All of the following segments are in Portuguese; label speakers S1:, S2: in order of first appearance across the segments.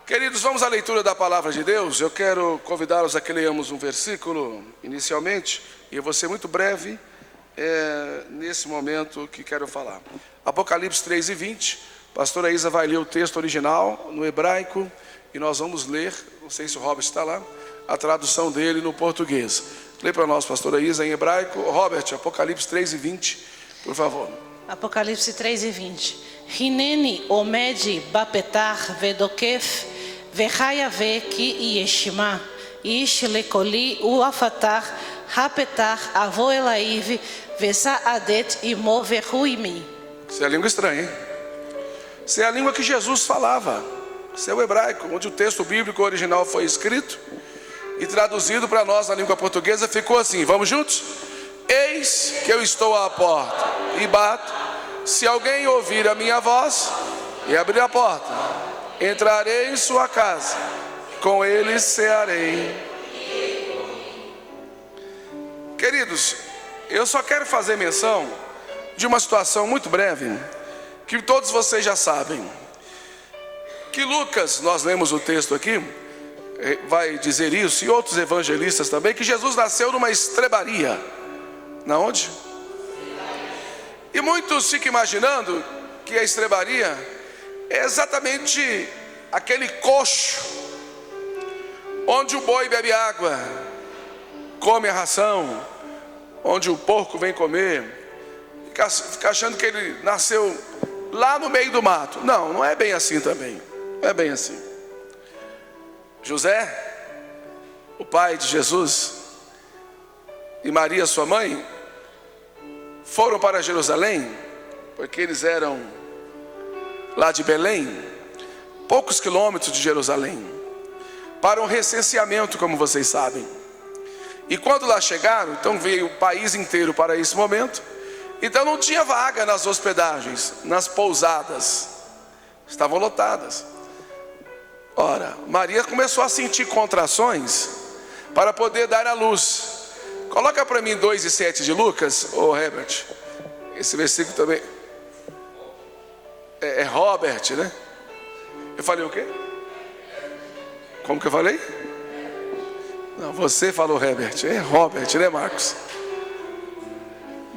S1: Queridos, vamos à leitura da palavra de Deus. Eu quero convidá-los a que leiamos um versículo inicialmente, e eu vou ser muito breve nesse momento que quero falar. Apocalipse 3:20. Pastora Isa vai ler o texto original no hebraico e nós vamos ler, não sei se o Robert está lá, a tradução dele no português. Lê para nós, pastora Isa, em hebraico. Robert, Apocalipse 3:20, por favor.
S2: Apocalipse 3:20. Hineni omed bapetar vedokef vehayave ki yeshima ish lekoli uafatar hapetar avo elaiv vesaadet imo vehuimi.
S1: Isso é a língua estranha, hein? Isso é a língua que Jesus falava. Isso é o hebraico, onde o texto bíblico original foi escrito e traduzido para nós na língua portuguesa ficou assim. Vamos juntos? Eis que eu estou à porta e bato. Se alguém ouvir a minha voz e abrir a porta, entrarei em sua casa, com ele cearei. Queridos, eu só quero fazer menção de uma situação muito breve, que todos vocês já sabem, que Lucas, nós lemos o texto aqui, vai dizer isso, e outros evangelistas também, que Jesus nasceu numa estrebaria. Na onde? E muitos ficam imaginando que a estrebaria é exatamente aquele coxo onde o boi bebe água, come a ração, onde o porco vem comer, fica achando que ele nasceu lá no meio do mato. Não, não é bem assim também. Não é bem assim. José, o pai de Jesus, e Maria, sua mãe, foram para Jerusalém, porque eles eram lá de Belém, poucos quilômetros de Jerusalém, para um recenseamento, como vocês sabem. E quando lá chegaram, então veio o país inteiro para esse momento. Então não tinha vaga nas hospedagens, nas pousadas, estavam lotadas. Ora, Maria começou a sentir contrações para poder dar à luz. Coloca para mim 2:7 de Lucas, Herbert. Esse versículo também é Robert, né? Eu falei o quê? Como que eu falei? Não, você falou Herbert, é Robert, né, Marcos?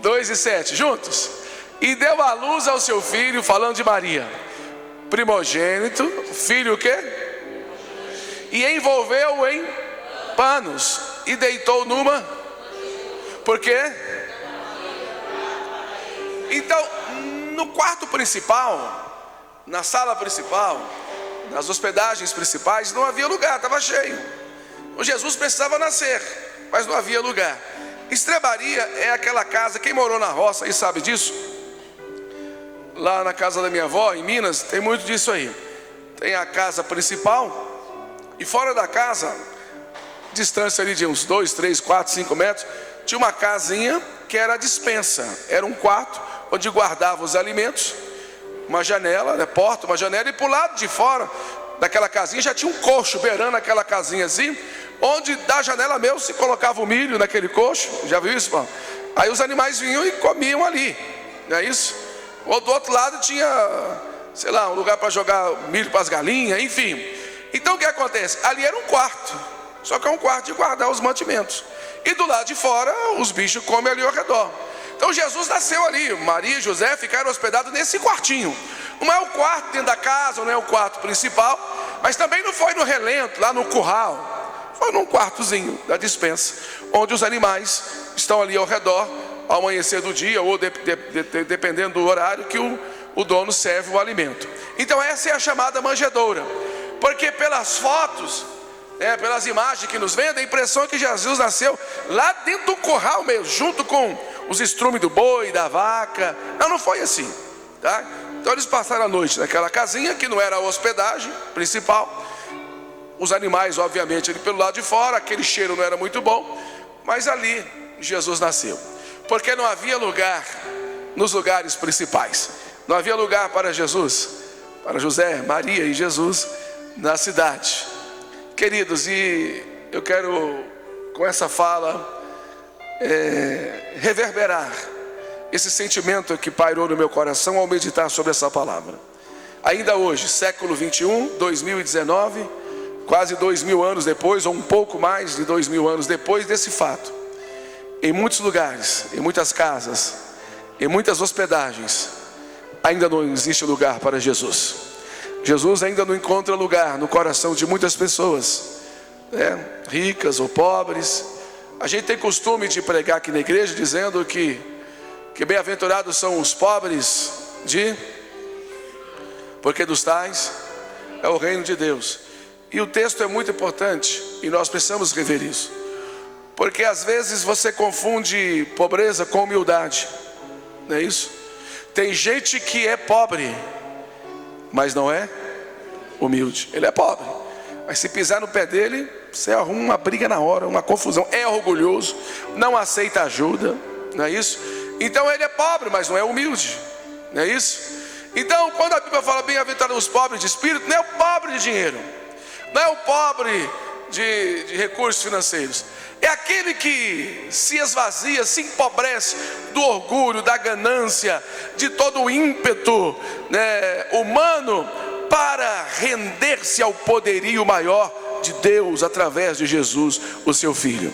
S1: 2:7, juntos. E deu à luz ao seu filho, falando de Maria, primogênito, filho o quê? E envolveu-o em panos e deitou numa. Por quê? Então, no quarto principal, na sala principal, nas hospedagens principais, não havia lugar, estava cheio. O Jesus precisava nascer, mas não havia lugar. Estrebaria é aquela casa, quem morou na roça e sabe disso, lá na casa da minha avó, em Minas, tem muito disso aí. Tem a casa principal, e fora da casa, distância ali de uns 2, 3, 4, 5 metros, tinha uma casinha que era a despensa. Era um quarto onde guardava os alimentos, uma janela, né, porta, uma janela, e para o lado de fora daquela casinha já tinha um coxo beirando aquela casinha assim, onde da janela mesmo se colocava o milho naquele coxo. Já viu isso, irmão? Aí os animais vinham e comiam ali, não é isso? Ou do outro lado tinha, sei lá, um lugar para jogar milho para as galinhas, enfim. Então o que acontece? Ali era um quarto, só que é um quarto de guardar os mantimentos. E do lado de fora os bichos comem ali ao redor. Então Jesus nasceu ali, Maria e José ficaram hospedados nesse quartinho. Não é o quarto dentro da casa, não é o quarto principal, mas também não foi no relento, lá no curral. Foi num quartozinho da despensa, onde os animais estão ali ao redor, ao amanhecer do dia, ou dependendo do horário que o dono serve o alimento. Então essa é a chamada manjedoura, porque pelas fotos, pelas imagens que nos vêm, a impressão é que Jesus nasceu lá dentro do curral mesmo, junto com os estrumes do boi, da vaca. Não, não foi assim, tá? Então eles passaram a noite naquela casinha, que não era a hospedagem principal. Os animais, obviamente, ali pelo lado de fora, aquele cheiro não era muito bom, mas ali Jesus nasceu, porque não havia lugar nos lugares principais. Não havia lugar para Jesus, para José, Maria e Jesus na cidade. Queridos, e eu quero com essa fala reverberar esse sentimento que pairou no meu coração ao meditar sobre essa palavra. ainda hoje, século 21, 2019, quase 2000 anos depois, ou um pouco mais de 2000 anos depois desse fato, em muitos lugares, em muitas casas, em muitas hospedagens, ainda não existe lugar para Jesus. Jesus ainda não encontra lugar no coração de muitas pessoas, ricas ou pobres. A gente tem costume de pregar aqui na igreja dizendo que bem-aventurados são os pobres porque dos tais é o reino de Deus. E o texto é muito importante e nós precisamos rever isso, porque às vezes você confunde pobreza com humildade, não é isso? Tem gente que é pobre, mas não é humilde. Ele é pobre, mas se pisar no pé dele, você arruma uma briga na hora, uma confusão. É orgulhoso, não aceita ajuda, não é isso? Então ele é pobre, mas não é humilde, não é isso? Então quando a Bíblia fala bem-aventurados os pobres de espírito, não é o pobre de dinheiro, não é o pobre de recursos financeiros, é aquele que se esvazia, se empobrece do orgulho, da ganância, de todo o ímpeto humano, para render-se ao poderio maior de Deus através de Jesus, o seu Filho.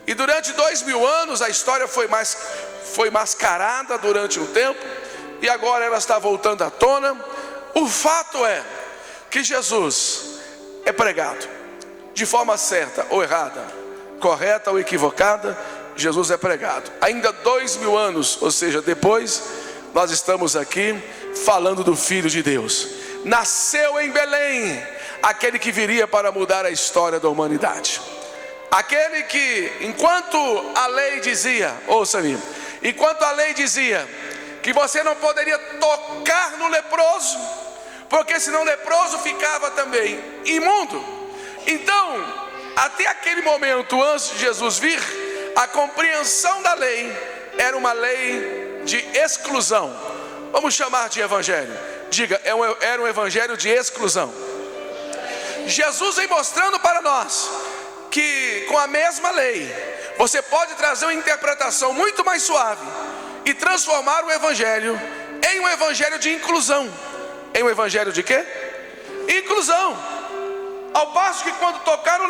S1: E durante 2000 anos a história foi mascarada durante um tempo, e agora ela está voltando à tona. O fato é que Jesus é pregado de forma certa ou errada, correta ou equivocada. Jesus é pregado. Ainda 2000 anos, ou seja, depois, nós estamos aqui falando do Filho de Deus. Nasceu em Belém aquele que viria para mudar a história da humanidade, aquele que, enquanto a lei dizia, ouça-me, enquanto a lei dizia que você não poderia tocar no leproso, porque senão o leproso ficava também imundo. Então, até aquele momento, antes de Jesus vir, a compreensão da lei era uma lei de exclusão. Vamos chamar de evangelho. Diga, era um evangelho de exclusão. Jesus vem mostrando para nós que com a mesma lei você pode trazer uma interpretação muito mais suave e transformar o evangelho em um evangelho de inclusão. Em um evangelho de quê? Inclusão. Ao passo que quando tocaram o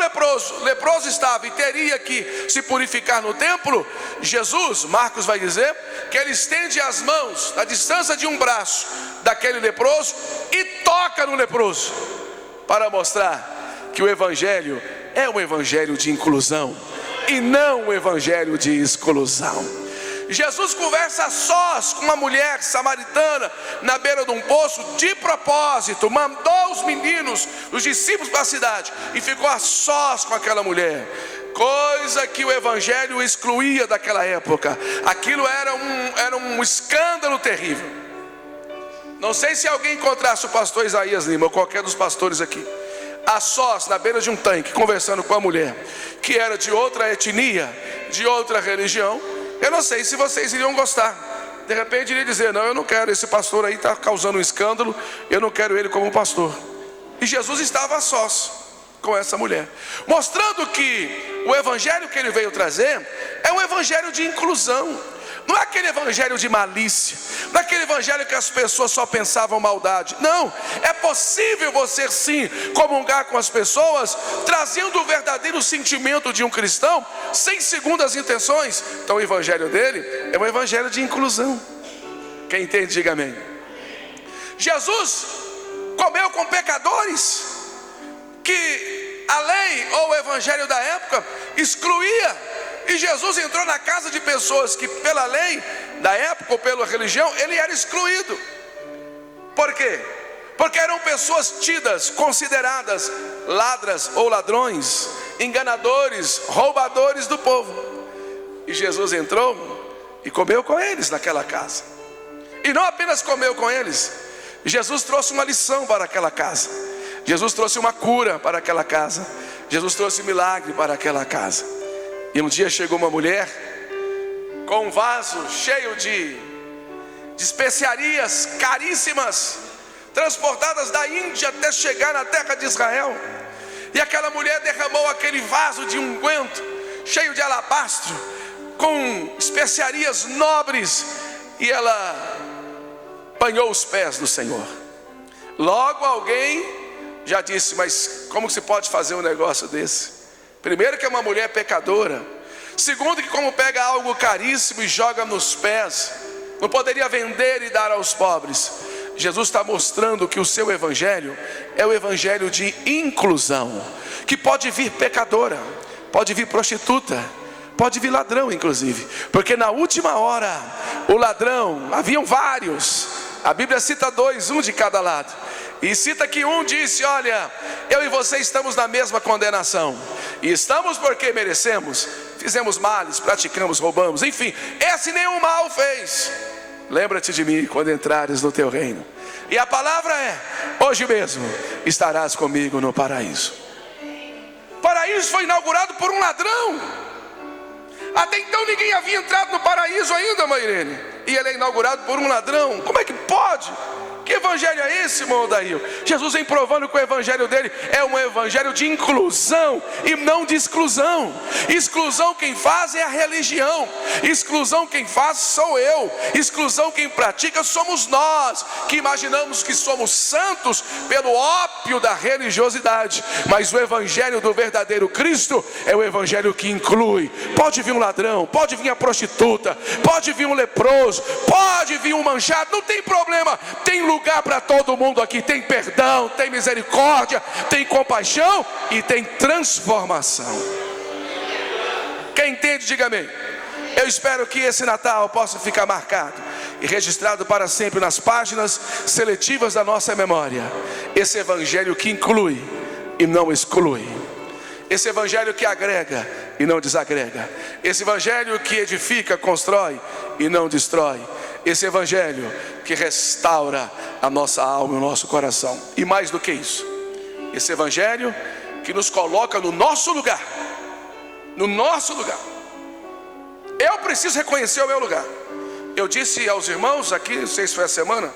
S1: leproso estava e teria que se purificar no templo, Jesus, Marcos vai dizer, que ele estende as mãos na distância de um braço daquele leproso e toca no leproso, para mostrar que o evangelho é um evangelho de inclusão e não um evangelho de exclusão. Jesus conversa a sós com uma mulher samaritana na beira de um poço, de propósito, mandou os meninos, os discípulos para a cidade, e ficou a sós com aquela mulher, coisa que o evangelho excluía daquela época. Aquilo era um escândalo terrível. Não sei se alguém encontrasse o pastor Isaías Lima ou qualquer dos pastores aqui a sós na beira de um tanque, conversando com a mulher que era de outra etnia, de outra religião, eu não sei se vocês iriam gostar. De repente iria dizer, não, eu não quero, esse pastor aí está causando um escândalo, eu não quero ele como pastor. E Jesus estava a sós com essa mulher, mostrando que o evangelho que ele veio trazer é um evangelho de inclusão. Não é aquele evangelho de malícia, não é aquele evangelho que as pessoas só pensavam maldade. Não, é possível você sim comungar com as pessoas, trazendo o verdadeiro sentimento de um cristão, sem segundas intenções. Então o evangelho dele é um evangelho de inclusão. Quem entende, diga amém. Jesus comeu com pecadores que a lei ou o evangelho da época excluía. E Jesus entrou na casa de pessoas que pela lei da época ou pela religião ele era excluído. Por quê? Porque eram pessoas tidas, consideradas ladras ou ladrões, enganadores, roubadores do povo. E Jesus entrou e comeu com eles naquela casa. E não apenas comeu com eles, Jesus trouxe uma lição para aquela casa. Jesus trouxe uma cura para aquela casa. Jesus trouxe milagre para aquela casa. E um dia chegou uma mulher com um vaso cheio de especiarias caríssimas, transportadas da Índia até chegar na terra de Israel. E aquela mulher derramou aquele vaso de unguento cheio de alabastro, com especiarias nobres, e ela banhou os pés do Senhor. Logo alguém já disse: mas como se pode fazer um negócio desse? Primeiro, que é uma mulher pecadora. Segundo, que como pega algo caríssimo e joga nos pés, não poderia vender e dar aos pobres. Jesus está mostrando que o seu evangelho é o evangelho de inclusão, que pode vir pecadora, pode vir prostituta, pode vir ladrão inclusive, porque na última hora o ladrão, haviam vários, a Bíblia cita 2, um de cada lado, e cita que um disse: olha, eu e você estamos na mesma condenação, e estamos porque merecemos, fizemos males, praticamos, roubamos, enfim, esse nenhum mal fez. Lembra-te de mim quando entrares no teu reino. E a palavra é: hoje mesmo estarás comigo no paraíso. O paraíso foi inaugurado por um ladrão. Até então ninguém havia entrado no paraíso ainda, mãe Irene. E ele é inaugurado por um ladrão. Como é que pode? Que evangelho é esse, irmão Daí? Jesus vem provando que o evangelho dele é um evangelho de inclusão e não de exclusão. Exclusão quem faz é a religião, exclusão quem faz sou eu, exclusão quem pratica somos nós, que imaginamos que somos santos pelo ópio da religiosidade. Mas o evangelho do verdadeiro Cristo é o evangelho que inclui. Pode vir um ladrão, pode vir a prostituta, pode vir um leproso, pode vir um manchado, não tem problema, tem lugar para todo mundo aqui. Tem perdão, tem misericórdia, tem compaixão e tem transformação. Quem entende, diga amém. Eu espero que esse Natal possa ficar marcado e registrado para sempre nas páginas seletivas da nossa memória. Esse evangelho que inclui e não exclui. Esse evangelho que agrega e não desagrega. Esse evangelho que edifica, constrói e não destrói. Esse evangelho que restaura a nossa alma e o nosso coração. E mais do que isso, esse evangelho que nos coloca no nosso lugar. No nosso lugar. Eu preciso reconhecer o meu lugar. Eu disse aos irmãos aqui, não sei se foi a semana,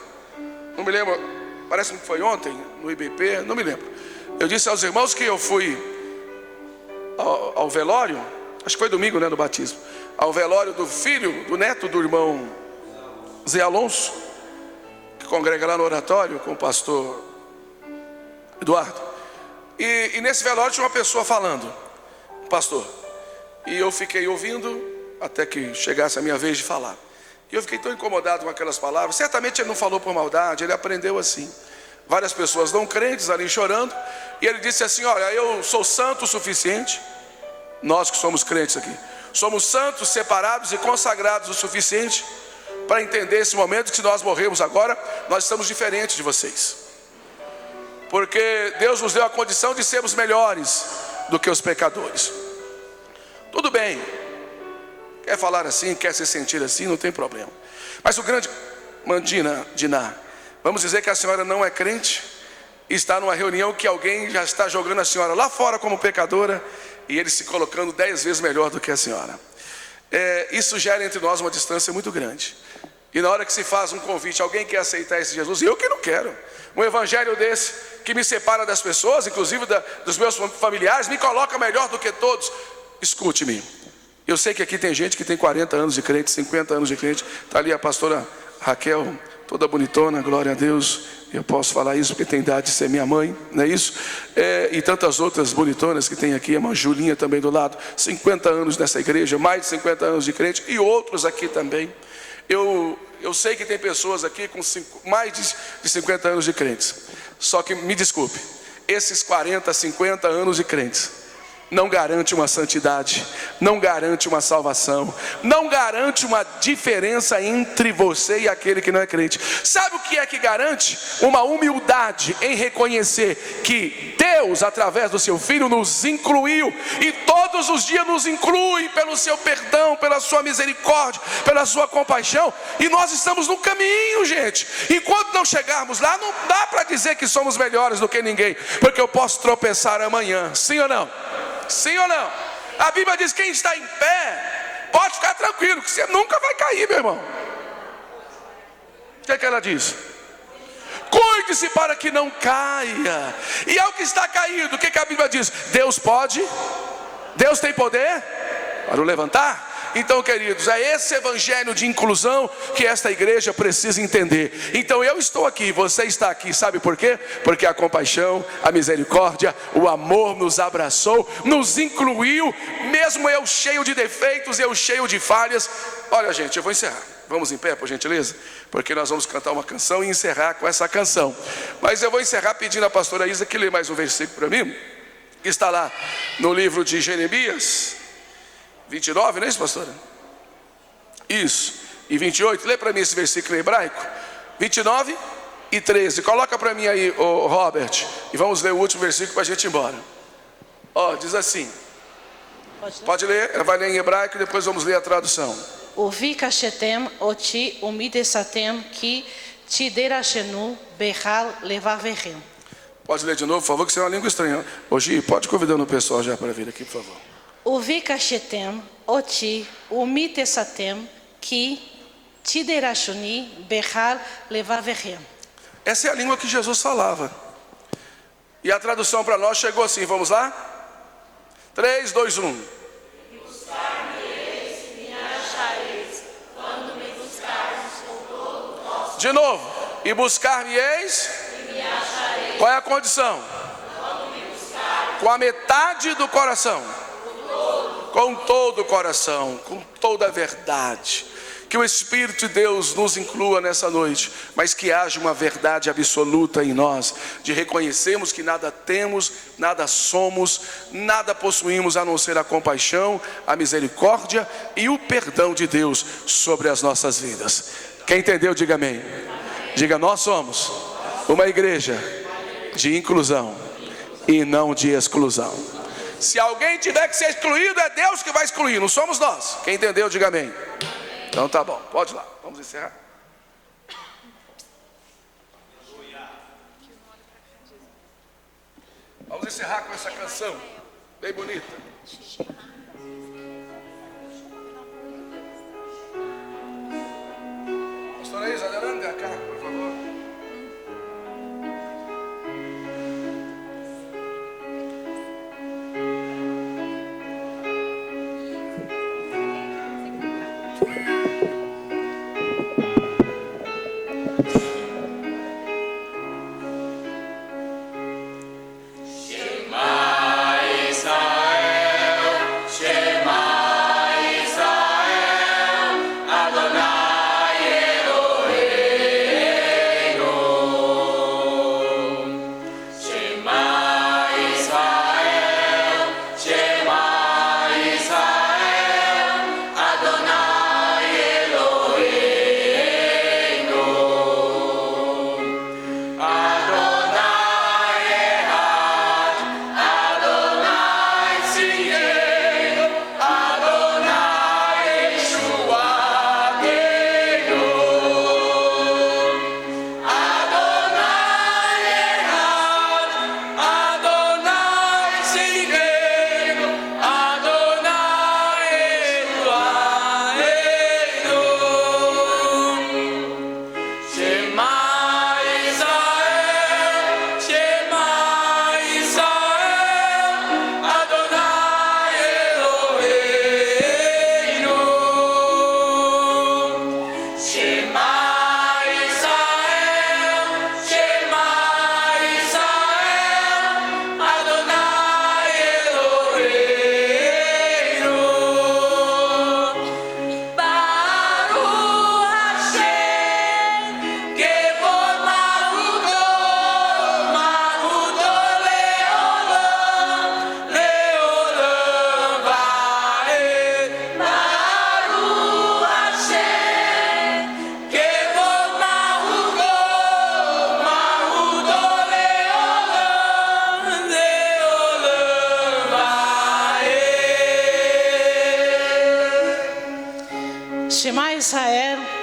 S1: não me lembro, parece que foi ontem, no IBP, não me lembro. Eu disse aos irmãos que eu fui ao velório, acho que foi domingo, né, no batismo, ao velório do filho, do neto do irmão Zé Alonso, que congrega lá no oratório com o pastor Eduardo. E nesse velório tinha uma pessoa falando, pastor, e eu fiquei ouvindo até que chegasse a minha vez de falar. E eu fiquei tão incomodado com aquelas palavras. Certamente ele não falou por maldade, ele aprendeu assim. Várias pessoas não crentes ali chorando, e ele disse assim: olha, eu sou santo o suficiente, nós que somos crentes aqui, somos santos, separados e consagrados o suficiente para entender esse momento que, se nós morrermos agora, nós estamos diferentes de vocês, porque Deus nos deu a condição de sermos melhores do que os pecadores. Tudo bem, quer falar assim, quer se sentir assim, não tem problema. Mas o grande Mandina Diná, vamos dizer que a senhora não é crente, está numa reunião que alguém já está jogando a senhora lá fora como pecadora, e ele se colocando 10 vezes melhor do que a senhora. Isso gera entre nós uma distância muito grande. E na hora que se faz um convite, alguém quer aceitar esse Jesus, eu que não quero. Um evangelho desse, que me separa das pessoas, inclusive dos meus familiares, me coloca melhor do que todos. Escute-me, eu sei que aqui tem gente que tem 40 anos de crente, 50 anos de crente. Está ali a pastora Raquel, toda bonitona, glória a Deus. Eu posso falar isso porque tem idade de ser minha mãe, não é isso? E tantas outras bonitonas que tem aqui, a irmã Julinha também do lado, 50 anos nessa igreja, mais de 50 anos de crente, e outros aqui também. Eu sei que tem pessoas aqui com mais de 50 anos de crentes. Só que, me desculpe, esses 40, 50 anos de crentes não garante uma santidade, não garante uma salvação, não garante uma diferença entre você e aquele que não é crente. Sabe o que é que garante? Uma humildade em reconhecer que Deus, através do seu Filho, nos incluiu, e todos os dias nos inclui pelo seu perdão, pela sua misericórdia, pela sua compaixão, e nós estamos no caminho, gente. Enquanto não chegarmos lá, não dá para dizer que somos melhores do que ninguém, porque eu posso tropeçar amanhã, sim ou não? Sim ou não? A Bíblia diz que quem está em pé pode ficar tranquilo, que você nunca vai cair, meu irmão. O que é que ela diz? Cuide-se para que não caia. E ao que está caído, o que é que a Bíblia diz? Deus pode, Deus tem poder para o levantar. Então, queridos, é esse evangelho de inclusão que esta igreja precisa entender. Então eu estou aqui, você está aqui, sabe por quê? Porque a compaixão, a misericórdia, o amor nos abraçou, nos incluiu, mesmo eu cheio de defeitos, eu cheio de falhas. Olha, gente, eu vou encerrar. Vamos em pé, por gentileza? Porque nós vamos cantar uma canção e encerrar com essa canção. Mas eu vou encerrar pedindo à pastora Isa que lê mais um versículo para mim, que está lá no livro de Jeremias 29, não é isso, pastora? Isso, e 28, lê para mim esse versículo em hebraico, 29 e 13, coloca para mim aí, Robert, e vamos ler o último versículo para a gente ir embora. Diz assim, pode ler, ela vai ler em hebraico e depois vamos ler a tradução.
S2: וביקשתם אותי ומתעשיתם כי תדרשנו בכל לבביכם.
S1: Pode ler de novo, por favor, que isso é uma língua estranha. Hoje, pode convidando o pessoal já para vir aqui, por favor.
S2: וביקשתם אותי ומתעשיתם כי תדרשני בכל לבביכם.
S1: Essa é a língua que Jesus falava. E a tradução para nós chegou assim, vamos lá? 3, 2, 1. De novo, e buscar-me-eis. Qual é a condição? Com a metade do coração. Com todo o coração, com toda a verdade. Que o Espírito de Deus nos inclua nessa noite, mas que haja uma verdade absoluta em nós, de reconhecermos que nada temos, nada somos, nada possuímos a não ser a compaixão, a misericórdia e o perdão de Deus sobre as nossas vidas. Quem entendeu, diga amém. Diga, nós somos uma igreja de inclusão e não de exclusão. Se alguém tiver que ser excluído, é Deus que vai excluir, não somos nós. Quem entendeu, diga amém. Então tá bom, pode ir lá, vamos encerrar. Vamos encerrar com essa canção bem bonita. Pastora Isa, adelante acá, por favor.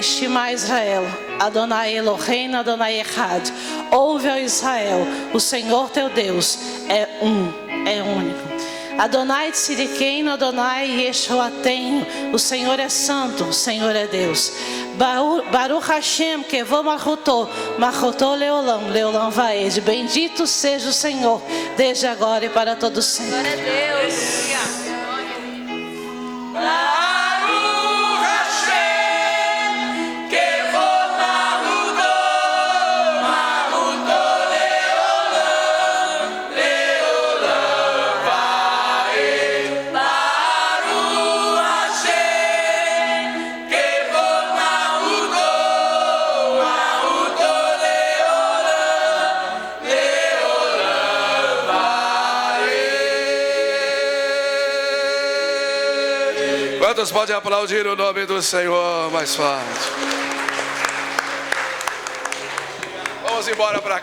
S2: Shema Israel, Adonai Eloheinu, Adonai Echad. Ouve, ó Israel, o Senhor teu Deus é único. Adonai Tzidkeinu, Adonai Yeshuateinu, o Senhor é santo, o Senhor é Deus. Baruch Hashem, Kevod Malchuto Leolam, Leolam Vaed. Bendito seja o Senhor, desde agora e para todo sempre.
S3: Glória a Deus.
S1: Quantos podem aplaudir o nome do Senhor mais forte? Vamos embora para cá.